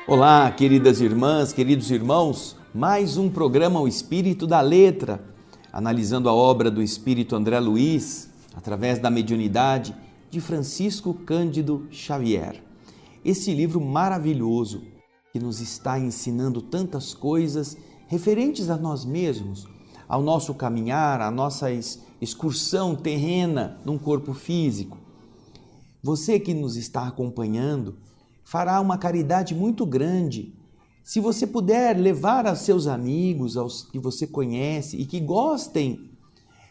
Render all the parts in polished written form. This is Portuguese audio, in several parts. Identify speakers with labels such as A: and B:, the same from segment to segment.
A: Olá, queridas irmãs, queridos irmãos, mais um programa O Espírito da Letra, analisando a obra do Espírito André Luiz, através da mediunidade de Francisco Cândido Xavier. Esse livro maravilhoso que nos está ensinando tantas coisas referentes a nós mesmos, ao nosso caminhar, à nossa excursão terrena num corpo físico. Você que nos está acompanhando fará uma caridade muito grande se você puder levar a seus amigos, aos que você conhece e que gostem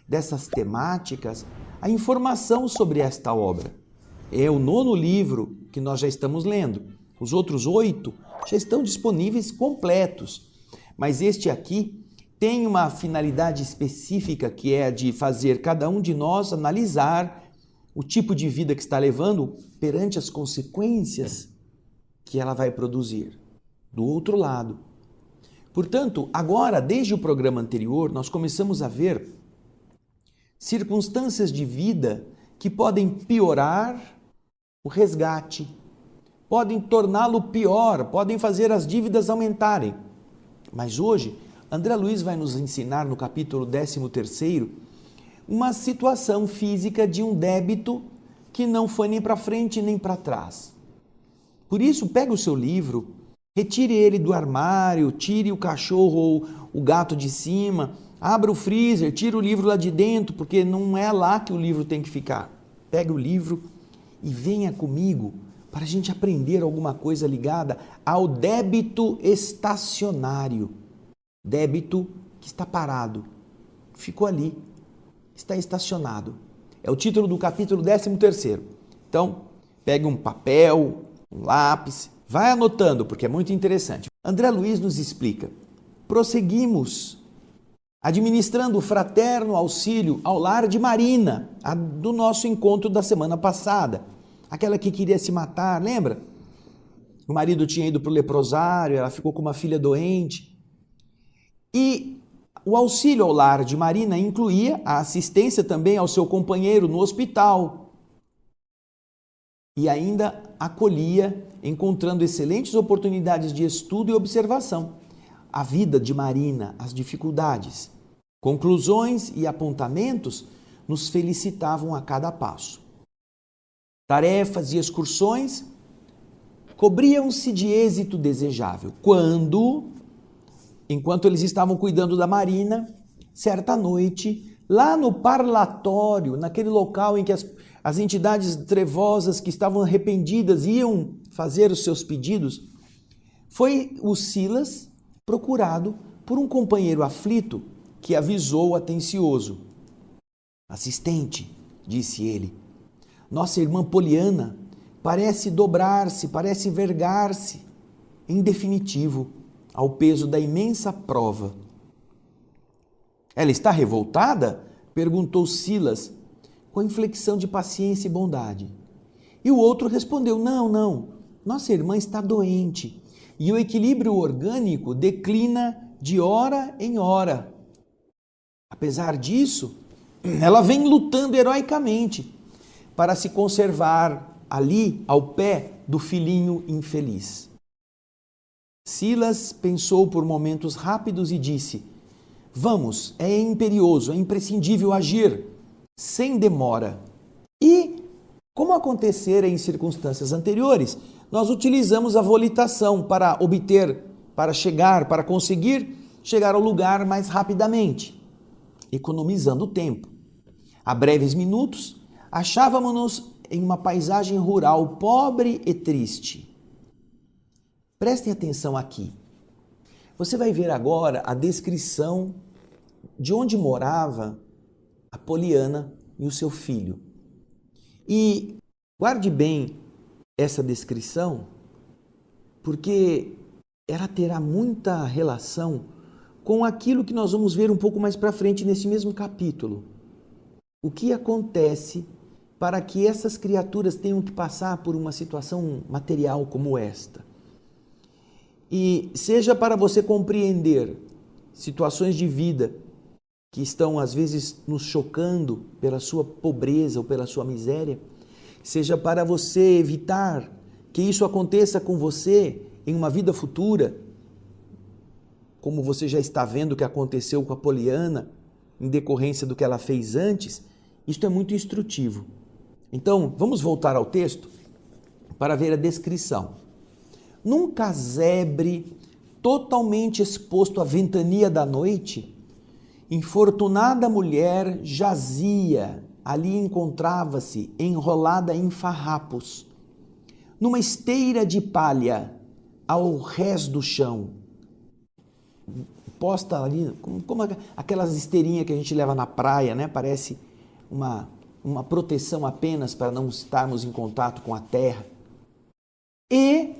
A: dessas temáticas, a informação sobre esta obra. É o 9º livro que nós já estamos lendo. Os outros 8 já estão disponíveis completos, mas este aqui tem uma finalidade específica, que é a de fazer cada um de nós analisar o tipo de vida que está levando perante as consequências que ela vai produzir do outro lado. Portanto, agora, desde o programa anterior, nós começamos a ver circunstâncias de vida que podem piorar o resgate, podem torná-lo pior, podem fazer as dívidas aumentarem. Mas hoje, André Luiz vai nos ensinar no capítulo 13º uma situação física de um débito que não foi nem para frente nem para trás. Por isso, pega o seu livro, retire ele do armário, tire o cachorro ou o gato de cima, abra o freezer, tire o livro lá de dentro, porque não é lá que o livro tem que ficar. Pega o livro e venha comigo para a gente aprender alguma coisa ligada ao débito estacionário. Débito que está parado, ficou ali, está estacionado. É o título do capítulo 13º. Então, pegue um papel, um lápis, vai anotando, porque é muito interessante. André Luiz nos explica: prosseguimos administrando o fraterno auxílio ao lar de Marina, do nosso encontro da semana passada, aquela que queria se matar, lembra? O marido tinha ido para o leprosário, ela ficou com uma filha doente. E o auxílio ao lar de Marina incluía a assistência também ao seu companheiro no hospital, e ainda acolhia, encontrando excelentes oportunidades de estudo e observação, a vida de Marina, as dificuldades. Conclusões e apontamentos nos felicitavam a cada passo. Tarefas e excursões cobriam-se de êxito desejável, enquanto eles estavam cuidando da Marina, certa noite, lá no parlatório, naquele local em que as entidades trevosas que estavam arrependidas iam fazer os seus pedidos, foi o Silas procurado por um companheiro aflito que avisou atencioso. Assistente, disse ele, nossa irmã Poliana parece dobrar-se, parece vergar-se, em definitivo, ao peso da imensa prova. Ela está revoltada? Perguntou Silas, com inflexão de paciência e bondade. E o outro respondeu, não, nossa irmã está doente e o equilíbrio orgânico declina de hora em hora. Apesar disso, ela vem lutando heroicamente para se conservar ali ao pé do filhinho infeliz. Silas pensou por momentos rápidos e disse, vamos, é imperioso, é imprescindível agir, sem demora. E, como acontecera em circunstâncias anteriores, nós utilizamos a volitação para conseguir chegar ao lugar mais rapidamente, economizando tempo. A breves minutos, achávamos-nos em uma paisagem rural pobre e triste. Prestem atenção aqui. Você vai ver agora a descrição de onde morava a Poliana e o seu filho. E guarde bem essa descrição, porque ela terá muita relação com aquilo que nós vamos ver um pouco mais para frente nesse mesmo capítulo. O que acontece para que essas criaturas tenham que passar por uma situação material como esta? E seja para você compreender situações de vida que estão às vezes nos chocando pela sua pobreza ou pela sua miséria, seja para você evitar que isso aconteça com você em uma vida futura, como você já está vendo o que aconteceu com a Poliana, em decorrência do que ela fez antes, isto é muito instrutivo. Então, vamos voltar ao texto para ver a descrição. Num casebre totalmente exposto à ventania da noite, infortunada mulher jazia, ali encontrava-se enrolada em farrapos, numa esteira de palha ao rés do chão, posta ali, como aquelas esteirinhas que a gente leva na praia, né? Parece uma proteção apenas para não estarmos em contato com a terra. E,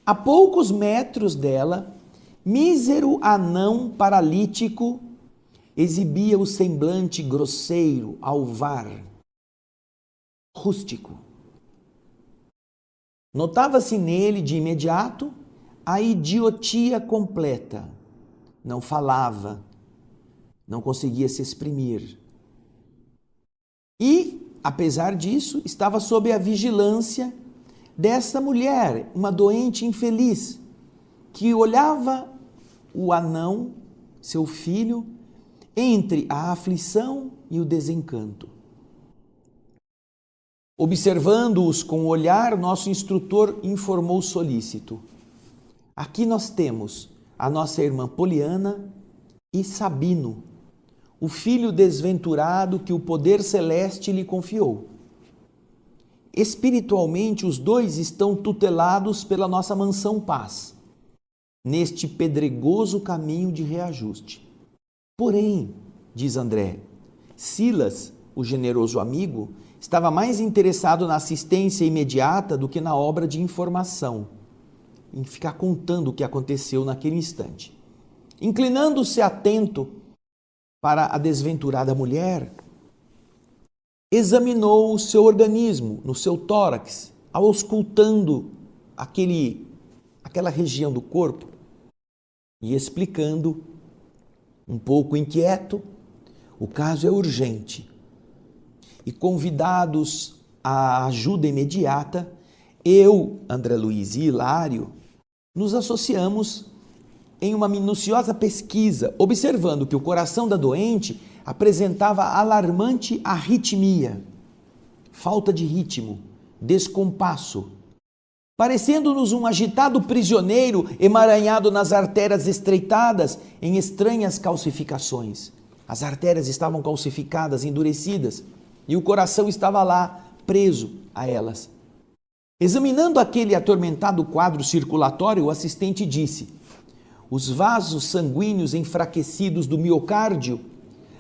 A: a poucos metros dela, mísero anão paralítico exibia o semblante grosseiro, alvar, rústico. Notava-se nele de imediato a idiotia completa. Não falava, não conseguia se exprimir. E, apesar disso, estava sob a vigilância dessa mulher, uma doente infeliz, que olhava o anão, seu filho, entre a aflição e o desencanto. Observando-os com o olhar, nosso instrutor informou solícito: aqui nós temos a nossa irmã Poliana e Sabino, o filho desventurado que o poder celeste lhe confiou. Espiritualmente, os dois estão tutelados pela nossa mansão Paz, neste pedregoso caminho de reajuste. Porém, diz André, Silas, o generoso amigo, estava mais interessado na assistência imediata do que na obra de informação, em ficar contando o que aconteceu naquele instante. Inclinando-se atento para a desventurada mulher, examinou o seu organismo, no seu tórax, auscultando aquela região do corpo e explicando, um pouco inquieto, o caso é urgente. E convidados à ajuda imediata, eu, André Luiz e Hilário, nos associamos em uma minuciosa pesquisa, observando que o coração da doente apresentava alarmante arritmia, falta de ritmo, descompasso, parecendo-nos um agitado prisioneiro emaranhado nas artérias estreitadas em estranhas calcificações. As artérias estavam calcificadas, endurecidas, e o coração estava lá, preso a elas. Examinando aquele atormentado quadro circulatório, o assistente disse: os vasos sanguíneos enfraquecidos do miocárdio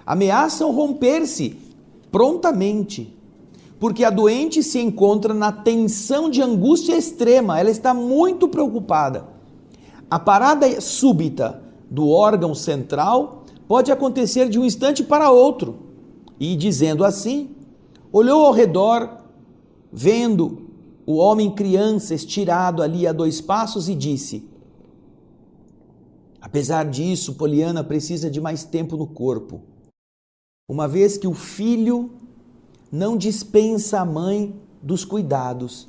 A: ameaçam romper-se prontamente, porque a doente se encontra na tensão de angústia extrema, ela está muito preocupada. A parada súbita do órgão central pode acontecer de um instante para outro. E, dizendo assim, olhou ao redor, vendo o homem criança estirado ali a 2 passos e disse: apesar disso, Poliana precisa de mais tempo no corpo, uma vez que o filho não dispensa a mãe dos cuidados.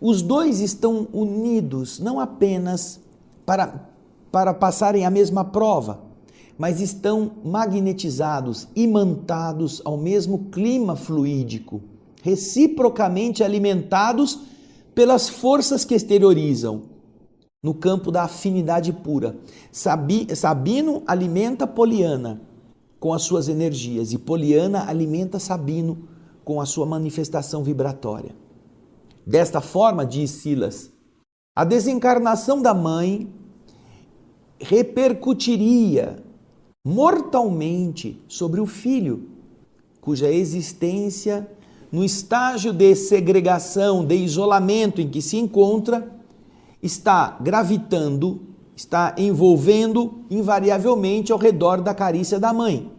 A: Os dois estão unidos não apenas para passarem a mesma prova, mas estão magnetizados, imantados ao mesmo clima fluídico, reciprocamente alimentados pelas forças que exteriorizam no campo da afinidade pura. Sabino alimenta Poliana com as suas energias e Poliana alimenta Sabino com a sua manifestação vibratória. Desta forma, diz Silas, a desencarnação da mãe repercutiria mortalmente sobre o filho, cuja existência, no estágio de segregação, de isolamento em que se encontra, está gravitando, está envolvendo invariavelmente ao redor da carícia da mãe.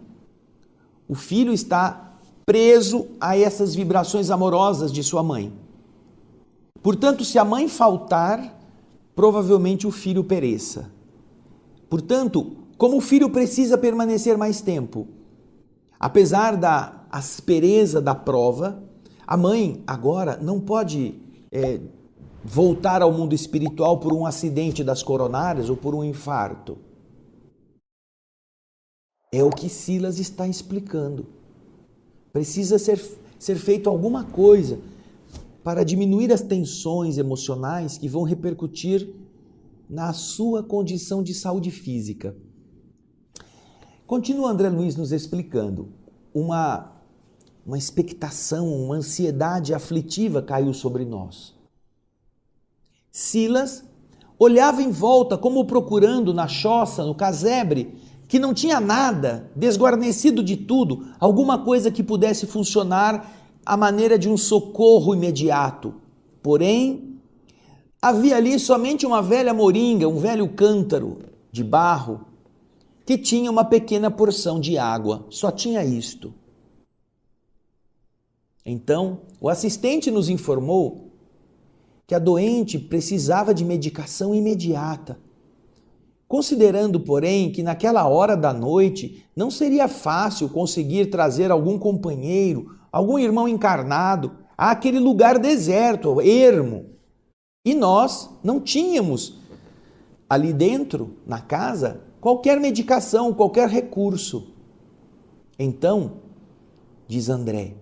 A: O filho está preso a essas vibrações amorosas de sua mãe. Portanto, se a mãe faltar, provavelmente o filho pereça. Portanto, como o filho precisa permanecer mais tempo, apesar da aspereza da prova, a mãe agora não pode voltar ao mundo espiritual por um acidente das coronárias ou por um infarto. É o que Silas está explicando. Precisa ser feito alguma coisa para diminuir as tensões emocionais que vão repercutir na sua condição de saúde física. Continua André Luiz nos explicando. Uma expectação, uma ansiedade aflitiva caiu sobre nós. Silas olhava em volta como procurando na choça, no casebre, que não tinha nada, desguarnecido de tudo, alguma coisa que pudesse funcionar à maneira de um socorro imediato. Porém, havia ali somente uma velha moringa, um velho cântaro de barro, que tinha uma pequena porção de água. Só tinha isto. Então, o assistente nos informou que a doente precisava de medicação imediata. Considerando, porém, que naquela hora da noite não seria fácil conseguir trazer algum companheiro, algum irmão encarnado àquele lugar deserto, ermo. E nós não tínhamos ali dentro, na casa, qualquer medicação, qualquer recurso. Então, diz André,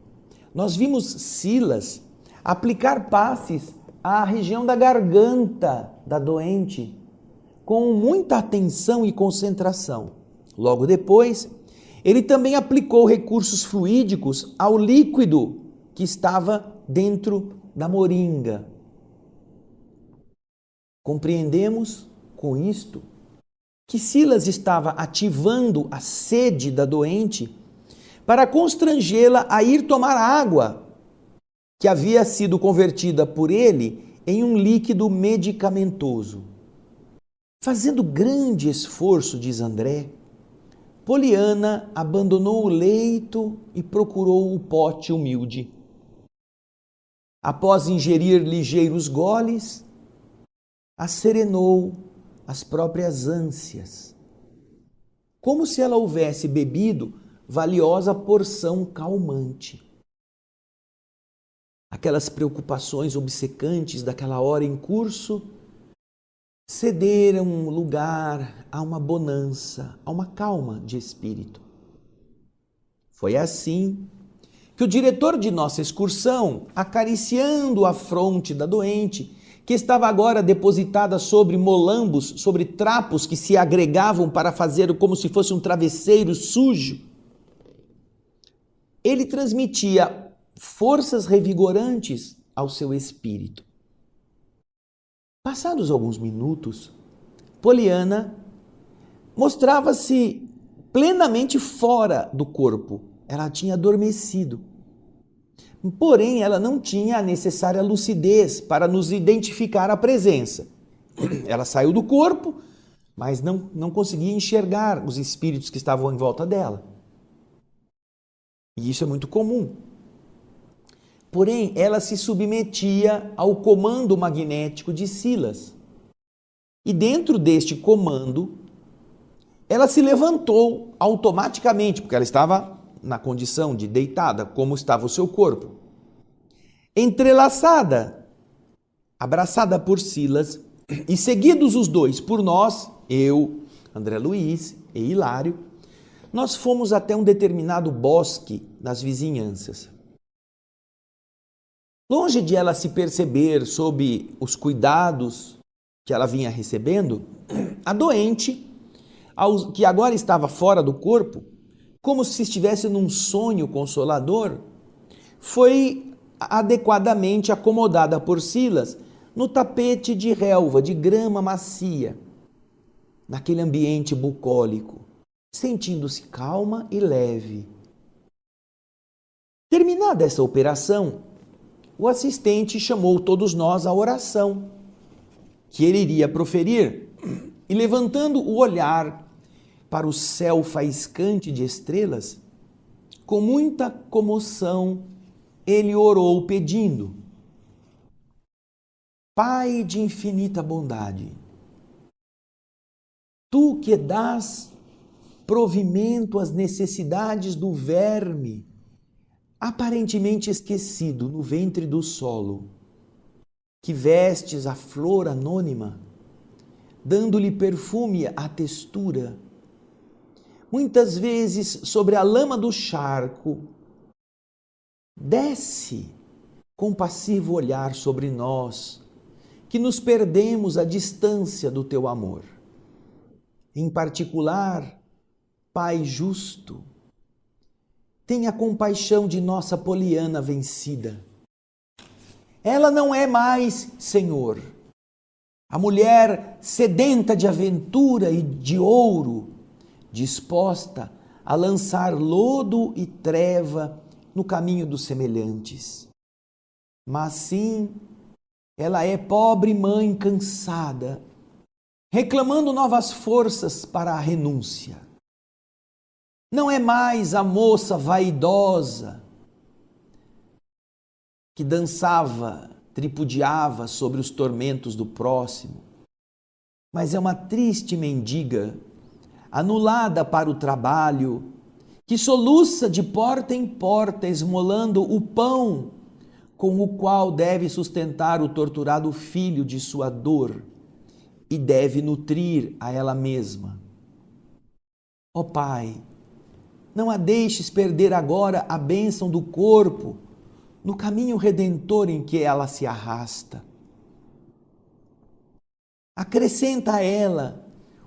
A: nós vimos Silas aplicar passes à região da garganta da doente, com muita atenção e concentração. Logo depois, ele também aplicou recursos fluídicos ao líquido que estava dentro da moringa. Compreendemos com isto que Silas estava ativando a sede da doente para constrangê-la a ir tomar água, que havia sido convertida por ele em um líquido medicamentoso. Fazendo grande esforço, diz André, Poliana abandonou o leito e procurou o pote humilde. Após ingerir ligeiros goles, acerenou as próprias ânsias, como se ela houvesse bebido valiosa porção calmante. Aquelas preocupações obcecantes daquela hora em curso cederam lugar a uma bonança, a uma calma de espírito. Foi assim que o diretor de nossa excursão, acariciando a fronte da doente, que estava agora depositada sobre molambos, sobre trapos que se agregavam para fazer como se fosse um travesseiro sujo, ele transmitia forças revigorantes ao seu espírito. Passados alguns minutos, Poliana mostrava-se plenamente fora do corpo. Ela tinha adormecido. Porém, ela não tinha a necessária lucidez para nos identificar a presença. Ela saiu do corpo, mas não conseguia enxergar os espíritos que estavam em volta dela. E isso é muito comum. Porém, ela se submetia ao comando magnético de Silas. E dentro deste comando, ela se levantou automaticamente, porque ela estava na condição de deitada, como estava o seu corpo. Entrelaçada, abraçada por Silas, e seguidos os dois por nós, eu, André Luiz e Hilário, nós fomos até um determinado bosque nas vizinhanças. Longe de ela se perceber sob os cuidados que ela vinha recebendo, a doente, que agora estava fora do corpo, como se estivesse num sonho consolador, foi adequadamente acomodada por Silas no tapete de relva, de grama macia, naquele ambiente bucólico, sentindo-se calma e leve. Terminada essa operação, o assistente chamou todos nós à oração que ele iria proferir e, levantando o olhar para o céu faiscante de estrelas, com muita comoção, ele orou pedindo: Pai de infinita bondade, Tu que dás provimento às necessidades do verme, aparentemente esquecido no ventre do solo, que vestes a flor anônima, dando-lhe perfume à textura. Muitas vezes, sobre a lama do charco, desce compassivo olhar sobre nós, que nos perdemos à distância do teu amor. Em particular, Pai justo, tenha compaixão de nossa Poliana vencida. Ela não é mais, Senhor, a mulher sedenta de aventura e de ouro, disposta a lançar lodo e treva no caminho dos semelhantes. Mas sim, ela é pobre mãe cansada, reclamando novas forças para a renúncia. Não é mais a moça vaidosa que dançava, tripudiava sobre os tormentos do próximo, mas é uma triste mendiga, anulada para o trabalho, que soluça de porta em porta, esmolando o pão com o qual deve sustentar o torturado filho de sua dor e deve nutrir a ela mesma. Ó Pai, não a deixes perder agora a bênção do corpo no caminho redentor em que ela se arrasta. Acrescenta a ela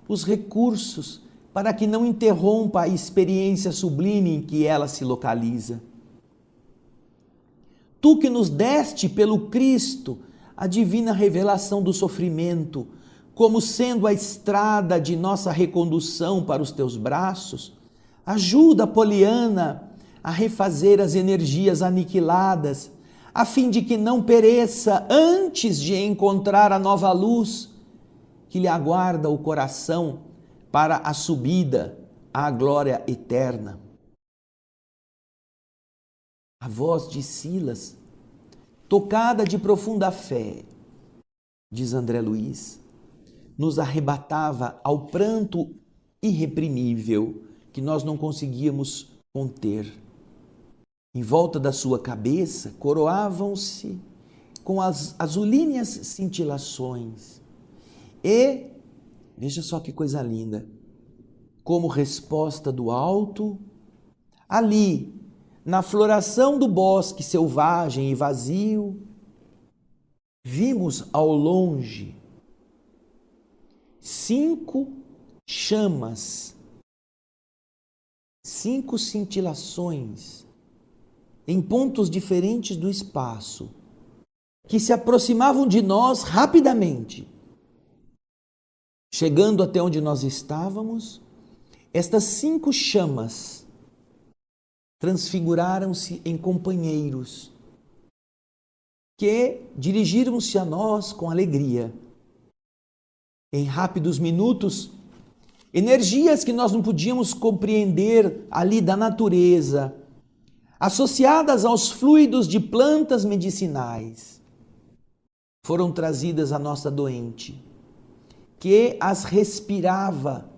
A: os recursos para que não interrompa a experiência sublime em que ela se localiza. Tu que nos deste pelo Cristo a divina revelação do sofrimento, como sendo a estrada de nossa recondução para os teus braços, ajuda a Poliana a refazer as energias aniquiladas, a fim de que não pereça antes de encontrar a nova luz que lhe aguarda o coração para a subida à glória eterna. A voz de Silas, tocada de profunda fé, diz André Luiz, nos arrebatava ao pranto irreprimível que nós não conseguíamos conter. Em volta da sua cabeça coroavam-se com as azulíneas cintilações. E, veja só que coisa linda, como resposta do alto, ali, na floração do bosque selvagem e vazio, vimos ao longe 5 chamas, 5 cintilações em pontos diferentes do espaço, que se aproximavam de nós rapidamente. Chegando até onde nós estávamos, estas 5 chamas transfiguraram-se em companheiros que dirigiram-se a nós com alegria. Em rápidos minutos, energias que nós não podíamos compreender ali da natureza, associadas aos fluidos de plantas medicinais, foram trazidas à nossa doente, que as respirava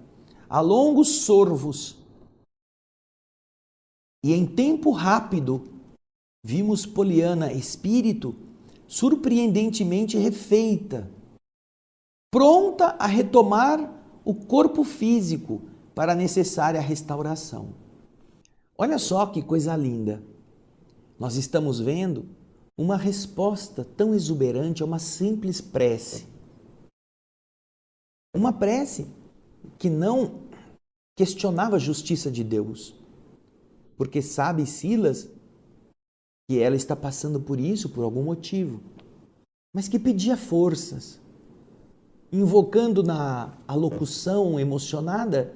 A: a longos sorvos. E em tempo rápido, vimos Poliana espírito surpreendentemente refeita, pronta a retomar o corpo físico para a necessária restauração. Olha só que coisa linda. Nós estamos vendo uma resposta tão exuberante a uma simples prece. Uma prece que não questionava a justiça de Deus, porque sabe Silas que ela está passando por isso por algum motivo, mas que pedia forças, invocando na alocução emocionada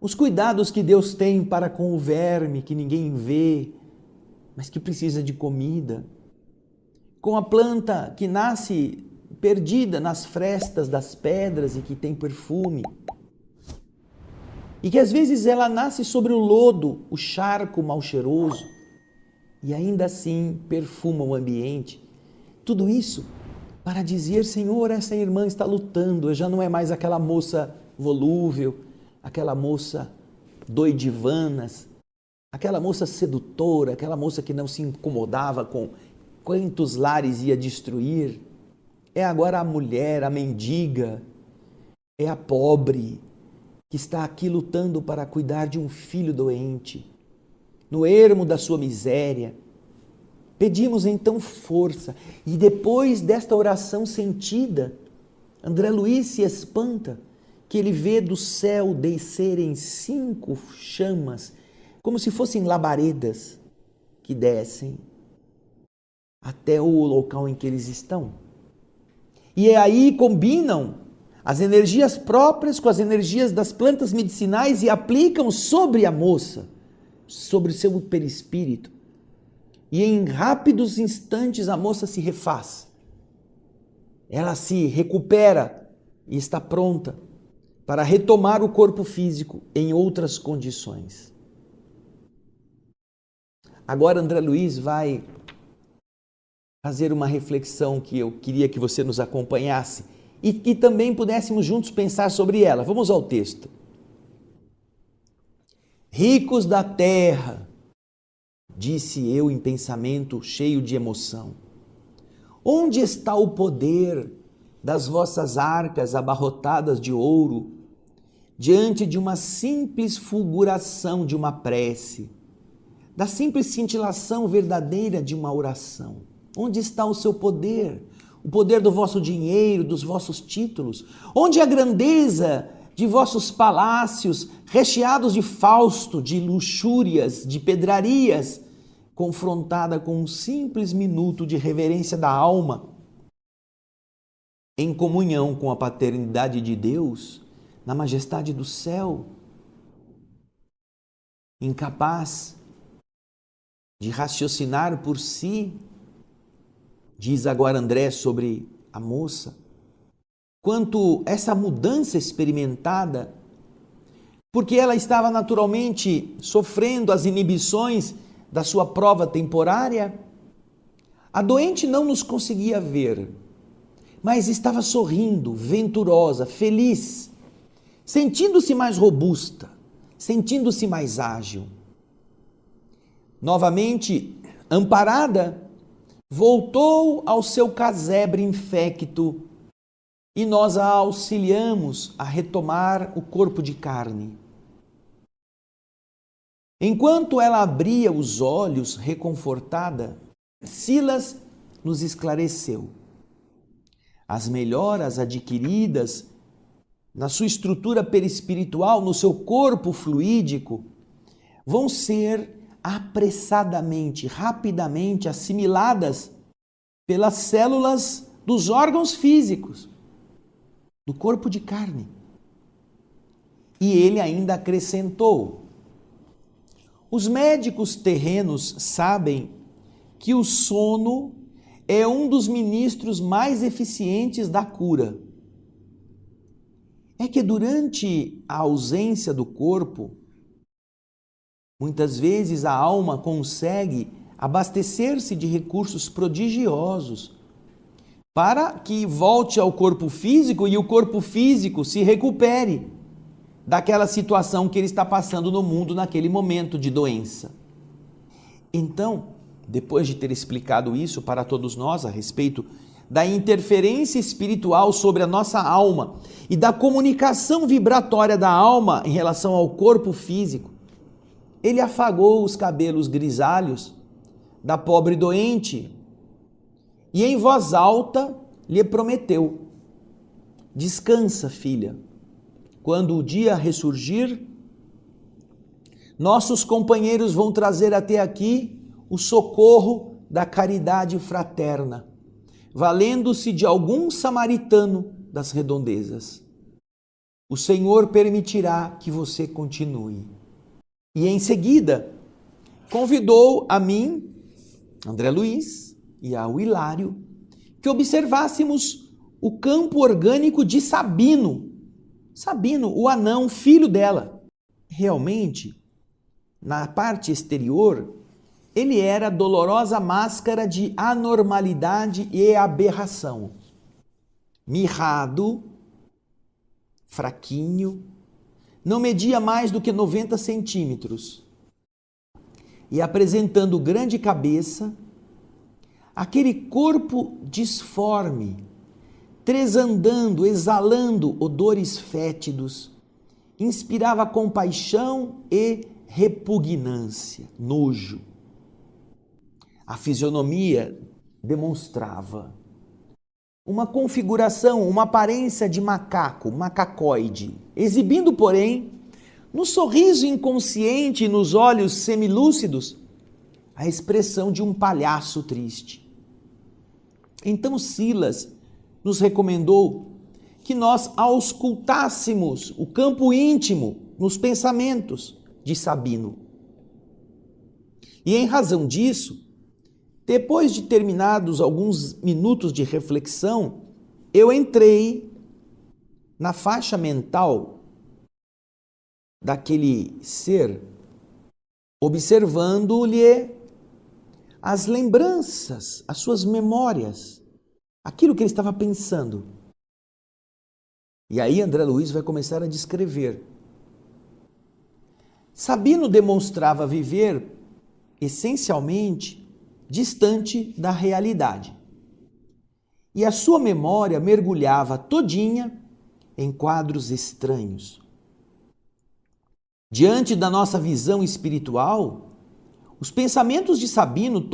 A: os cuidados que Deus tem para com o verme que ninguém vê, mas que precisa de comida, com a planta que nasce perdida nas frestas das pedras e que tem perfume, e que às vezes ela nasce sobre o lodo, o charco mal cheiroso, e ainda assim perfuma o ambiente. Tudo isso para dizer, Senhor, essa irmã está lutando, já não é mais aquela moça volúvel, aquela moça doidivanas, aquela moça sedutora, aquela moça que não se incomodava com quantos lares ia destruir. É agora a mulher, a mendiga, é a pobre que está aqui lutando para cuidar de um filho doente, no ermo da sua miséria. Pedimos então força, e depois desta oração sentida, André Luiz se espanta que ele vê do céu descerem 5 chamas, como se fossem labaredas que descem até o local em que eles estão. E aí combinam as energias próprias com as energias das plantas medicinais e aplicam sobre a moça, sobre o seu perispírito. E em rápidos instantes a moça se refaz. Ela se recupera e está pronta para retomar o corpo físico em outras condições. Agora André Luiz vai fazer uma reflexão que eu queria que você nos acompanhasse e que também pudéssemos juntos pensar sobre ela. Vamos ao texto. Ricos da terra, disse eu em pensamento cheio de emoção, onde está o poder das vossas arcas abarrotadas de ouro, diante de uma simples fulguração de uma prece, da simples cintilação verdadeira de uma oração? Onde está o seu poder? O poder do vosso dinheiro, dos vossos títulos? Onde a grandeza de vossos palácios, recheados de fausto, de luxúrias, de pedrarias, confrontada com um simples minuto de reverência da alma, em comunhão com a paternidade de Deus, na majestade do céu, incapaz de raciocinar por si, diz agora André sobre a moça, quanto essa mudança experimentada, porque ela estava naturalmente sofrendo as inibições da sua prova temporária, a doente não nos conseguia ver, mas estava sorrindo, venturosa, feliz, sentindo-se mais robusta, sentindo-se mais ágil. Novamente, amparada, voltou ao seu casebre infecto e nós a auxiliamos a retomar o corpo de carne. Enquanto ela abria os olhos reconfortada, Silas nos esclareceu. As melhoras adquiridas na sua estrutura perispiritual, no seu corpo fluídico, vão ser apressadamente, rapidamente assimiladas pelas células dos órgãos físicos, do corpo de carne. E ele ainda acrescentou: os médicos terrenos sabem que o sono é um dos ministros mais eficientes da cura. É que durante a ausência do corpo, muitas vezes a alma consegue abastecer-se de recursos prodigiosos para que volte ao corpo físico e o corpo físico se recupere daquela situação que ele está passando no mundo naquele momento de doença. Então, depois de ter explicado isso para todos nós a respeito da interferência espiritual sobre a nossa alma e da comunicação vibratória da alma em relação ao corpo físico, ele afagou os cabelos grisalhos da pobre doente e em voz alta lhe prometeu: descansa, filha. Quando o dia ressurgir, nossos companheiros vão trazer até aqui o socorro da caridade fraterna, valendo-se de algum samaritano das redondezas. O Senhor permitirá que você continue. E em seguida, convidou a mim, André Luiz, e ao Hilário, que observássemos o campo orgânico de Sabino. Sabino, o anão, filho dela. Realmente, na parte exterior, ele era a dolorosa máscara de anormalidade e aberração. Mirrado, fraquinho, não media mais do que 90 centímetros. E apresentando grande cabeça, aquele corpo disforme, tresandando, exalando odores fétidos, inspirava compaixão e repugnância, nojo. A fisionomia demonstrava uma configuração, uma aparência de macaco, macacoide, exibindo, porém, no sorriso inconsciente e nos olhos semilúcidos, a expressão de um palhaço triste. Então Silas nos recomendou que nós auscultássemos o campo íntimo nos pensamentos de Sabino. E em razão disso, depois de terminados alguns minutos de reflexão, eu entrei na faixa mental daquele ser, observando-lhe as lembranças, as suas memórias, aquilo que ele estava pensando. E aí André Luiz vai começar a descrever. Sabino demonstrava viver essencialmente distante da realidade. E a sua memória mergulhava todinha em quadros estranhos. Diante da nossa visão espiritual, os pensamentos de Sabino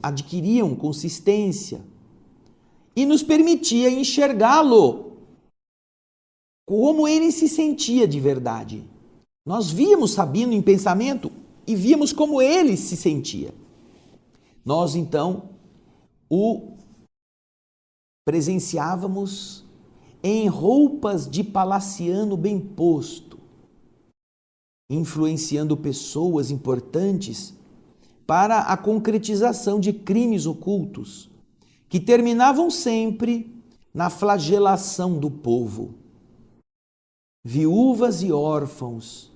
A: adquiriam consistência e nos permitia enxergá-lo como ele se sentia de verdade. Nós víamos Sabino em pensamento e víamos como ele se sentia. Nós, então, o presenciávamos em roupas de palaciano bem posto, influenciando pessoas importantes para a concretização de crimes ocultos, que terminavam sempre na flagelação do povo. Viúvas e órfãos,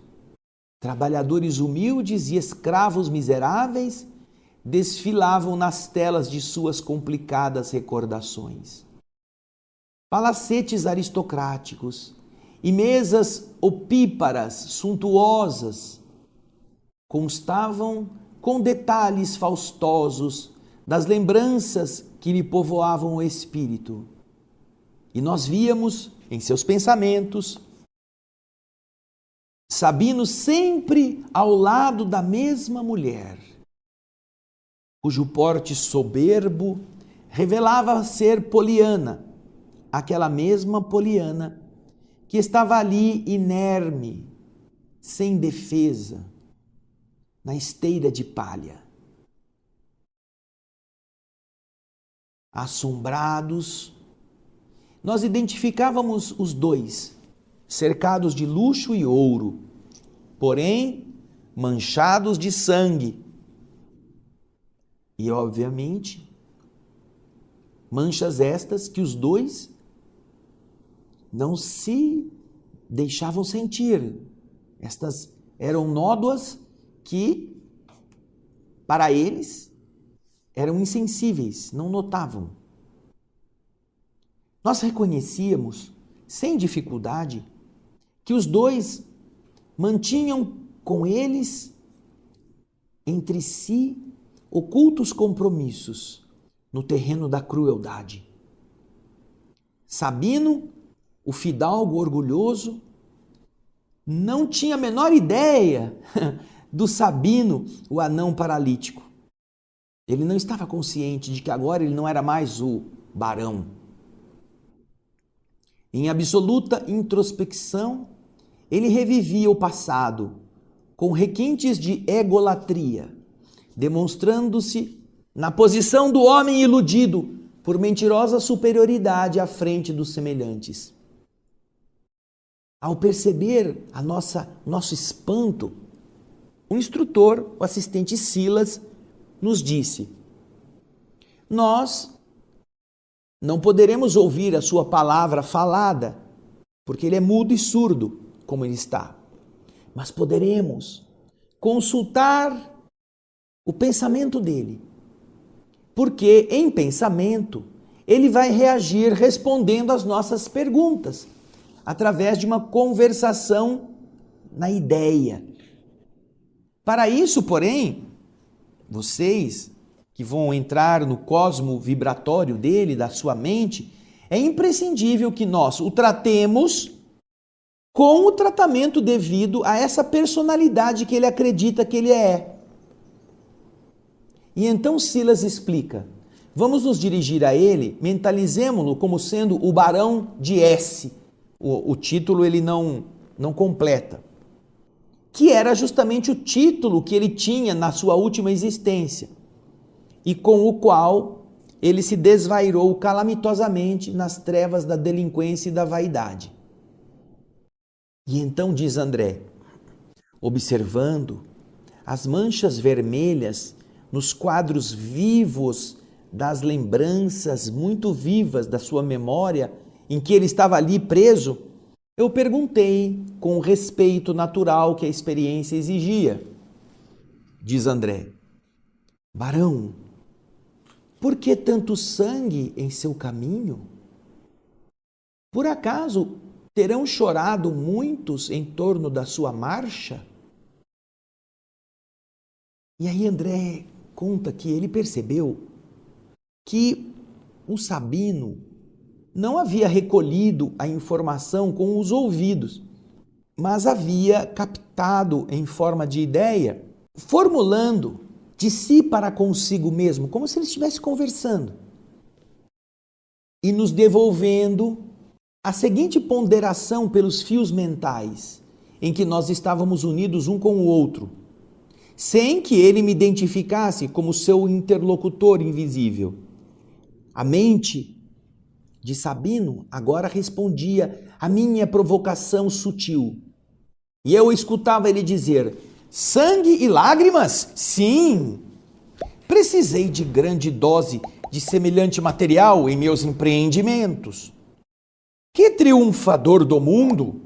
A: trabalhadores humildes e escravos miseráveis desfilavam nas telas de suas complicadas recordações. Palacetes aristocráticos e mesas opíparas, suntuosas, constavam com detalhes faustosos das lembranças que lhe povoavam o espírito. E nós víamos em seus pensamentos Sabino sempre ao lado da mesma mulher, cujo porte soberbo revelava ser Poliana, aquela mesma Poliana que estava ali inerme, sem defesa, na esteira de palha. Assombrados, nós identificávamos os dois, cercados de luxo e ouro, porém manchados de sangue. E, obviamente, manchas estas que os dois não se deixavam sentir. Estas eram nódoas que, para eles, eram insensíveis, não notavam. Nós reconhecíamos, sem dificuldade, que os dois mantinham com eles, entre si, ocultos compromissos no terreno da crueldade. Sabino, o fidalgo orgulhoso, não tinha a menor ideia do Sabino, o anão paralítico. Ele não estava consciente de que agora ele não era mais o barão. Em absoluta introspecção, ele revivia o passado com requintes de egolatria, demonstrando-se na posição do homem iludido por mentirosa superioridade à frente dos semelhantes. Ao perceber nosso espanto, o instrutor, o assistente Silas, nos disse: nós não poderemos ouvir a sua palavra falada, porque ele é mudo e surdo, como ele está. Mas poderemos consultar o pensamento dele, porque em pensamento ele vai reagir respondendo às nossas perguntas, através de uma conversação na ideia. Para isso, porém, vocês que vão entrar no cosmo vibratório dele, da sua mente, é imprescindível que nós o tratemos com o tratamento devido a essa personalidade que ele acredita que ele é. E então Silas explica: vamos nos dirigir a ele, mentalizemo-lo como sendo o Barão de S. O título ele não completa. Que era justamente o título que ele tinha na sua última existência e com o qual ele se desvairou calamitosamente nas trevas da delinquência e da vaidade. E então diz André, observando as manchas vermelhas nos quadros vivos das lembranças muito vivas da sua memória, em que ele estava ali preso, eu perguntei com o respeito natural que a experiência exigia. Diz André, Barão, por que tanto sangue em seu caminho? Por acaso terão chorado muitos em torno da sua marcha? E aí André conta que ele percebeu que o Sabino não havia recolhido a informação com os ouvidos, mas havia captado em forma de ideia, formulando de si para consigo mesmo, como se ele estivesse conversando, e nos devolvendo a seguinte ponderação pelos fios mentais, em que nós estávamos unidos um com o outro, sem que ele me identificasse como seu interlocutor invisível. A mente de Sabino agora respondia à minha provocação sutil. E eu escutava ele dizer, sangue e lágrimas? Sim! Precisei de grande dose de semelhante material em meus empreendimentos. Que triunfador do mundo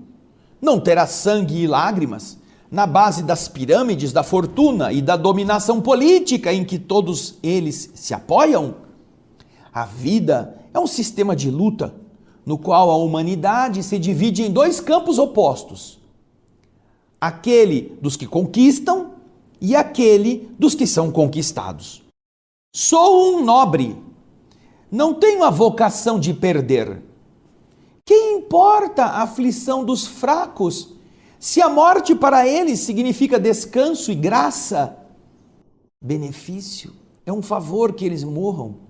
A: não terá sangue e lágrimas na base das pirâmides da fortuna e da dominação política em que todos eles se apoiam? A vida é um sistema de luta no qual a humanidade se divide em dois campos opostos. Aquele dos que conquistam e aquele dos que são conquistados. Sou um nobre, não tenho a vocação de perder. Que importa a aflição dos fracos, se a morte para eles significa descanso e graça? Benefício, é um favor que eles morram.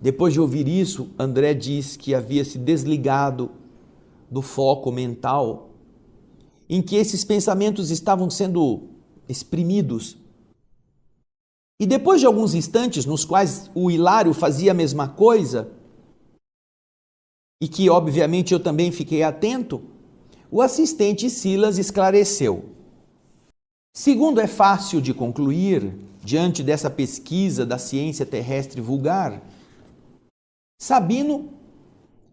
A: Depois de ouvir isso, André diz que havia se desligado do foco mental em que esses pensamentos estavam sendo exprimidos. E depois de alguns instantes nos quais o Hilário fazia a mesma coisa, e que obviamente eu também fiquei atento, o assistente Silas esclareceu. Segundo é fácil de concluir, diante dessa pesquisa da ciência terrestre vulgar, Sabino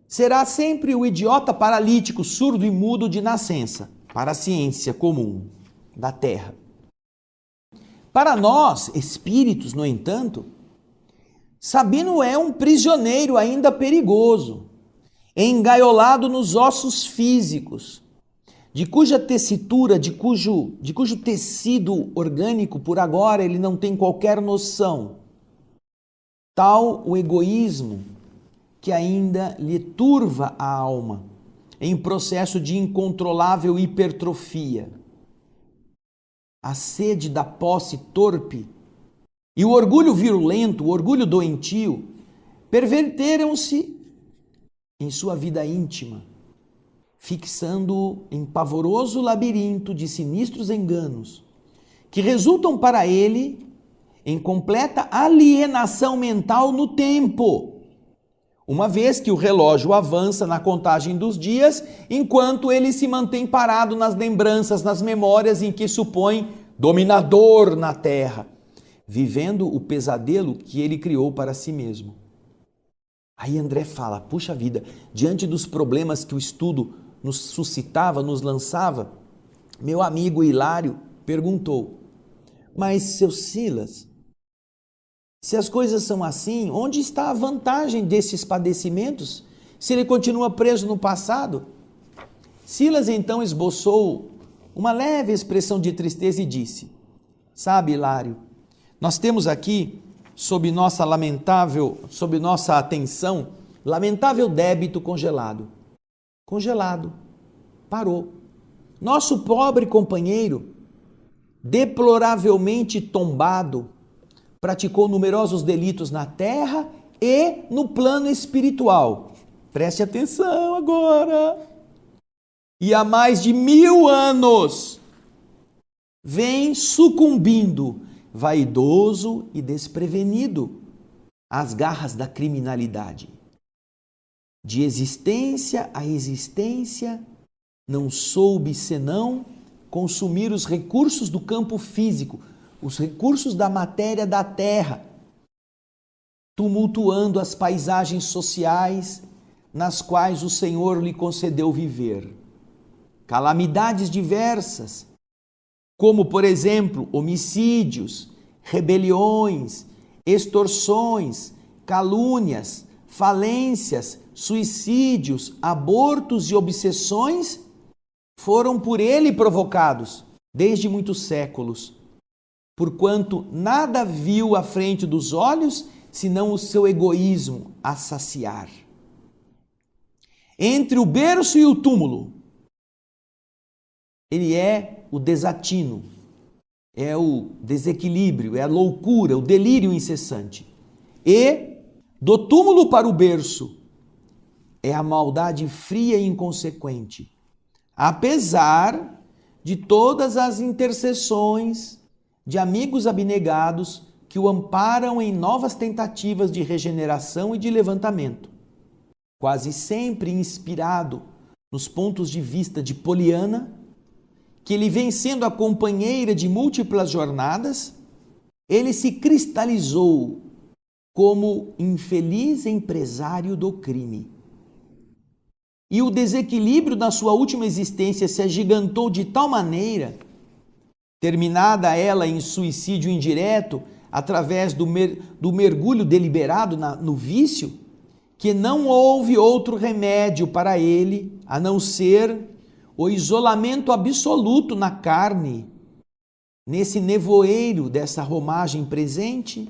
A: será sempre o idiota paralítico, surdo e mudo de nascença, para a ciência comum da Terra. Para nós, espíritos, no entanto, Sabino é um prisioneiro ainda perigoso, engaiolado nos ossos físicos, de cuja tessitura, de cujo tecido orgânico, por agora, ele não tem qualquer noção. Tal o egoísmo que ainda lhe turva a alma, em processo de incontrolável hipertrofia. A sede da posse torpe e o orgulho virulento, o orgulho doentio, perverteram-se em sua vida íntima, fixando-o em pavoroso labirinto de sinistros enganos, que resultam para ele em completa alienação mental no tempo, uma vez que o relógio avança na contagem dos dias, enquanto ele se mantém parado nas lembranças, nas memórias em que supõe dominador na terra, vivendo o pesadelo que ele criou para si mesmo. Aí André fala, puxa vida, diante dos problemas que o estudo nos suscitava, nos lançava, meu amigo Hilário perguntou, mas seu Silas, se as coisas são assim, onde está a vantagem desses padecimentos, se ele continua preso no passado? Silas então esboçou uma leve expressão de tristeza e disse, sabe, Hilário, Nós temos aqui, sob nossa atenção, lamentável débito congelado. Congelado. Parou. Nosso pobre companheiro, deploravelmente tombado, praticou numerosos delitos na terra e no plano espiritual. Preste atenção agora. E há mais de 1000 anos vem sucumbindo, vaidoso e desprevenido, às garras da criminalidade. De existência a existência, não soube senão consumir os recursos do campo físico, os recursos da matéria da terra, tumultuando as paisagens sociais nas quais o Senhor lhe concedeu viver. Calamidades diversas, como, por exemplo, homicídios, rebeliões, extorsões, calúnias, falências, suicídios, abortos e obsessões, foram por ele provocados desde muitos séculos, porquanto nada viu à frente dos olhos senão o seu egoísmo a saciar. Entre o berço e o túmulo, ele é o desatino, é o desequilíbrio, é a loucura, o delírio incessante. E do túmulo para o berço é a maldade fria e inconsequente, apesar de todas as intercessões de amigos abnegados que o amparam em novas tentativas de regeneração e de levantamento, quase sempre inspirado nos pontos de vista de Poliana, que ele vem sendo a companheira de múltiplas jornadas, ele se cristalizou como infeliz empresário do crime. E o desequilíbrio da sua última existência se agigantou de tal maneira, terminada ela em suicídio indireto, através do mergulho deliberado no vício, que não houve outro remédio para ele, a não ser o isolamento absoluto na carne, nesse nevoeiro dessa romagem presente,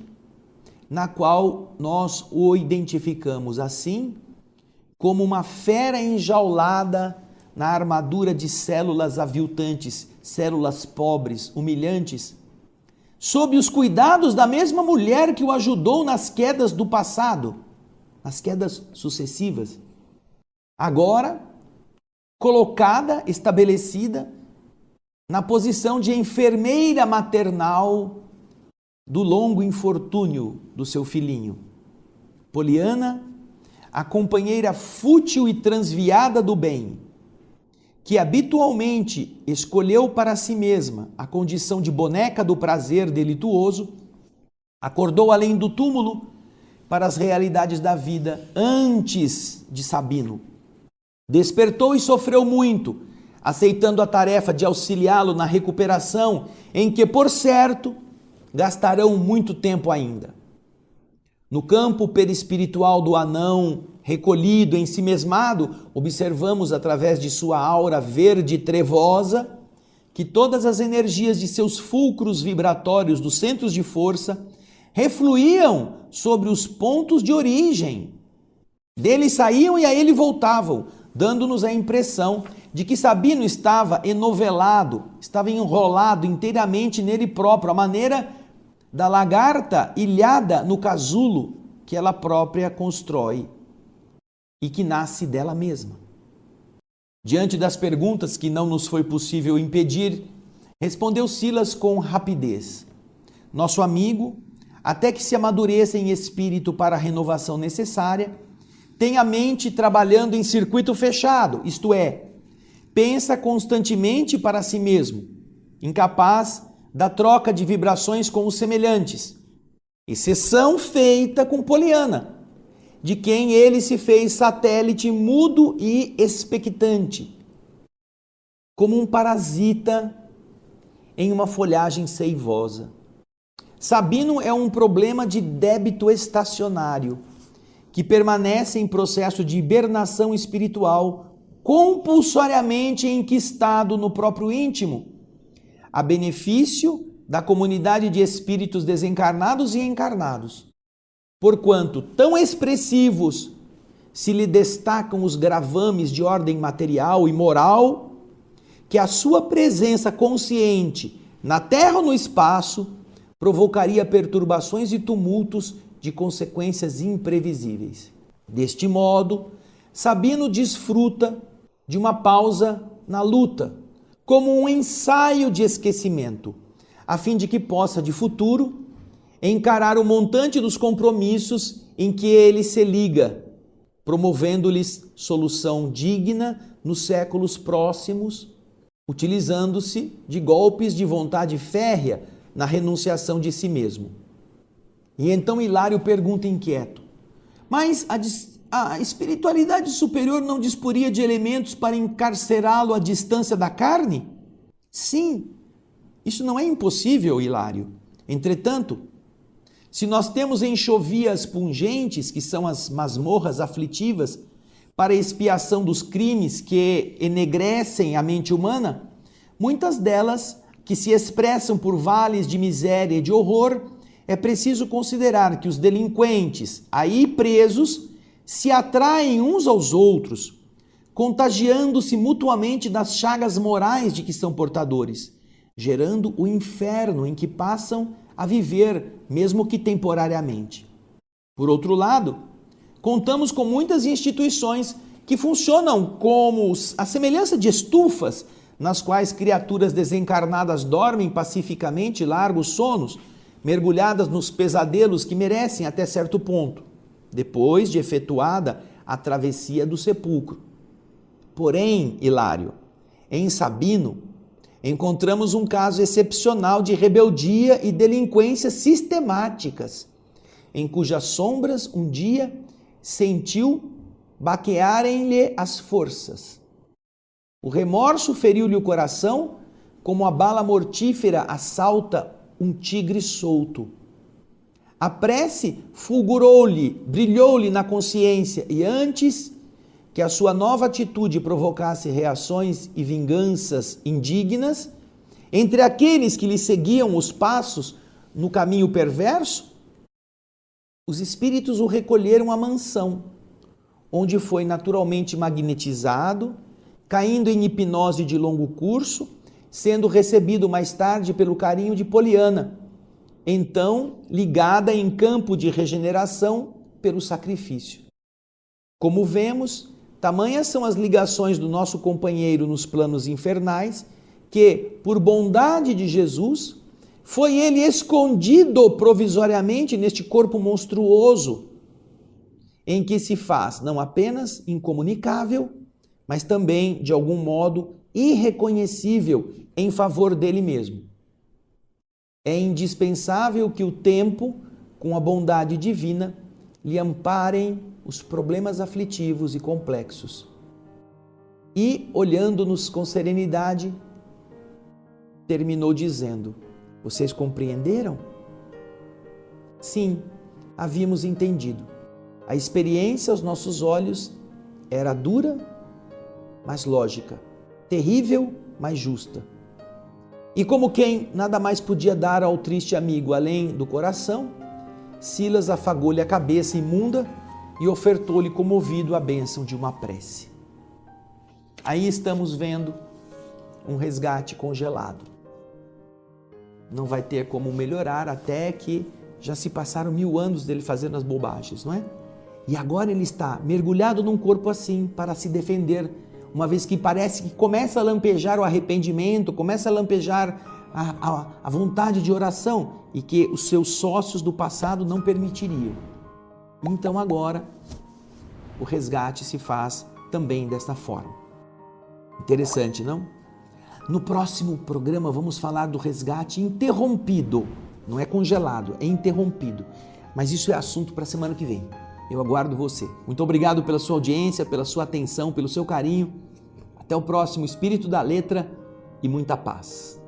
A: na qual nós o identificamos assim, como uma fera enjaulada na armadura de células aviltantes, células pobres, humilhantes, sob os cuidados da mesma mulher que o ajudou nas quedas do passado, nas quedas sucessivas. Agora, colocada, estabelecida, na posição de enfermeira maternal do longo infortúnio do seu filhinho. Poliana, a companheira fútil e transviada do bem, que habitualmente escolheu para si mesma a condição de boneca do prazer delituoso, acordou além do túmulo para as realidades da vida antes de Sabino. Despertou e sofreu muito, aceitando a tarefa de auxiliá-lo na recuperação, em que, por certo, gastarão muito tempo ainda. No campo perispiritual do anão, recolhido, ensimesmado, observamos através de sua aura verde trevosa que todas as energias de seus fulcros vibratórios dos centros de força refluíam sobre os pontos de origem. Dele saíam e a ele voltavam, dando-nos a impressão de que Sabino estava enovelado, estava enrolado inteiramente nele próprio, à maneira da lagarta ilhada no casulo que ela própria constrói e que nasce dela mesma. Diante das perguntas que não nos foi possível impedir, respondeu Silas com rapidez. Nosso amigo, até que se amadureça em espírito para a renovação necessária, tem a mente trabalhando em circuito fechado, isto é, pensa constantemente para si mesmo, incapaz da troca de vibrações com os semelhantes, exceção feita com Poliana, de quem ele se fez satélite mudo e expectante, como um parasita em uma folhagem seivosa. Sabino é um problema de débito estacionário, que permanece em processo de hibernação espiritual, compulsoriamente enquistado no próprio íntimo, a benefício da comunidade de espíritos desencarnados e encarnados, porquanto tão expressivos se lhe destacam os gravames de ordem material e moral, que a sua presença consciente na terra ou no espaço provocaria perturbações e tumultos de consequências imprevisíveis. Deste modo, Sabino desfruta de uma pausa na luta, como um ensaio de esquecimento, a fim de que possa, de futuro, encarar o montante dos compromissos em que ele se liga, promovendo-lhes solução digna nos séculos próximos, utilizando-se de golpes de vontade férrea na renunciação de si mesmo. E então Hilário pergunta inquieto: mas a espiritualidade superior não disporia de elementos para encarcerá-lo à distância da carne? Sim, isso não é impossível, Hilário. Entretanto, se nós temos enxovias pungentes, que são as masmorras aflitivas, para expiação dos crimes que enegrecem a mente humana, muitas delas, que se expressam por vales de miséria e de horror, é preciso considerar que os delinquentes aí presos se atraem uns aos outros, contagiando-se mutuamente das chagas morais de que são portadores, gerando o inferno em que passam a viver, mesmo que temporariamente. Por outro lado, contamos com muitas instituições que funcionam como a semelhança de estufas, nas quais criaturas desencarnadas dormem pacificamente largos sonos, mergulhadas nos pesadelos que merecem até certo ponto, depois de efetuada a travessia do sepulcro. Porém, Hilário, em Sabino, encontramos um caso excepcional de rebeldia e delinquência sistemáticas, em cujas sombras um dia sentiu baquearem-lhe as forças. O remorso feriu-lhe o coração, como a bala mortífera assalta um tigre solto. A prece fulgurou-lhe, brilhou-lhe na consciência, e antes que a sua nova atitude provocasse reações e vinganças indignas, entre aqueles que lhe seguiam os passos no caminho perverso, os espíritos o recolheram à mansão, onde foi naturalmente magnetizado, caindo em hipnose de longo curso, sendo recebido mais tarde pelo carinho de Poliana, então ligada em campo de regeneração pelo sacrifício. Como vemos, tamanhas são as ligações do nosso companheiro nos planos infernais, que, por bondade de Jesus, foi ele escondido provisoriamente neste corpo monstruoso, em que se faz não apenas incomunicável, mas também, de algum modo, irreconhecível em favor dele mesmo. É indispensável que o tempo, com a bondade divina, lhe amparem os problemas aflitivos e complexos. E, olhando-nos com serenidade, terminou dizendo: vocês compreenderam? Sim, havíamos entendido. A experiência aos nossos olhos era dura, mas lógica, terrível, mas justa. E como quem nada mais podia dar ao triste amigo além do coração, Silas afagou-lhe a cabeça imunda e ofertou-lhe comovido a bênção de uma prece. Aí estamos vendo um resgate congelado. Não vai ter como melhorar até que já se passaram 1000 anos dele fazendo as bobagens, não é? E agora ele está mergulhado num corpo assim para se defender, uma vez que parece que começa a lampejar o arrependimento, começa a lampejar a vontade de oração e que os seus sócios do passado não permitiriam. Então agora o resgate se faz também desta forma. Interessante, não? No próximo programa vamos falar do resgate interrompido. Não é congelado, é interrompido. Mas isso é assunto para a semana que vem. Eu aguardo você. Muito obrigado pela sua audiência, pela sua atenção, pelo seu carinho. Até o próximo Espírito da Letra e muita paz.